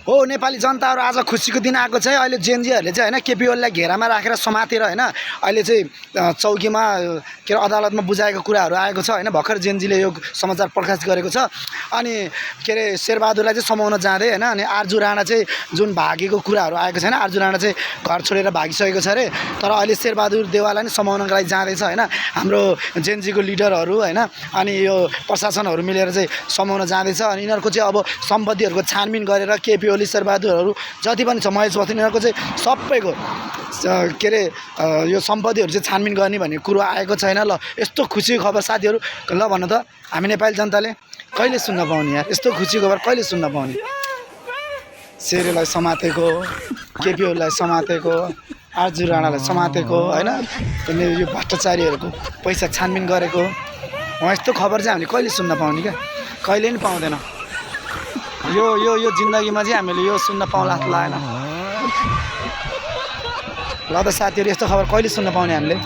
हो नेपाली जनताहरू आज खुसीको दिन आएको छ है। अहिले जेएनजीहरूले चाहिँ होइन केपी ओलीलाई घेरामा राखेर समातेर होइन अहिले चाहिँ चौकीमा के अरे अदालतमा बुझाएको कुराहरू आएको छ होइन। भर्खर जेएनजीले यो समाचार प्रकाश गरेको छ। अनि के अरे शेरबहादुरलाई चाहिँ समाउन जाँदै होइन अनि आर्जु राणा चाहिँ जुन भागेको कुराहरू आएको छैन, आर्जु राणा चाहिँ घर छोडेर भागिसकेको छ अरे। तर अहिले शेरबहादुर देवाललाई नि समाउनको लागि जाँदैछ होइन हाम्रो जेएनजीको लिडरहरू होइन। अनि यो प्रशासनहरू मिलेर चाहिँ समाउन जाँदैछ। अनि यिनीहरूको चाहिँ अब सम्पत्तिहरूको छानबिन गरेर केपी ओली शेरबहादुरहरू जति पनि छ महेश बस्नेत यिनीहरूको चाहिँ सबैको के अरे यो सम्पत्तिहरू चाहिँ छानबिन गर्ने भन्ने कुरो आएको छैन। ल यस्तो खुसीको खबर साथीहरू ल भन्नु त हामी नेपाली जनताले कहिले सुन्न पाउने यार, यस्तो खुसी खबर कहिले सुन्न पाउने। शेरलाई समातेको, केपी ओलीलाई समातेको, आर्जु राणालाई समातेको होइन यो भ्रष्टाचारीहरूको पैसा छानबिन गरेको यस्तो खबर चाहिँ हामीले कहिले सुन्न पाउने क्या, कहिले पनि पाउँदैन। यो यो यो जिन्दगीमा चाहिँ हामीले यो सुन्न पाउला जस्तो लागेन। ल त साथीहरू यस्तो खबर कहिले सुन्न पाउने हामीले।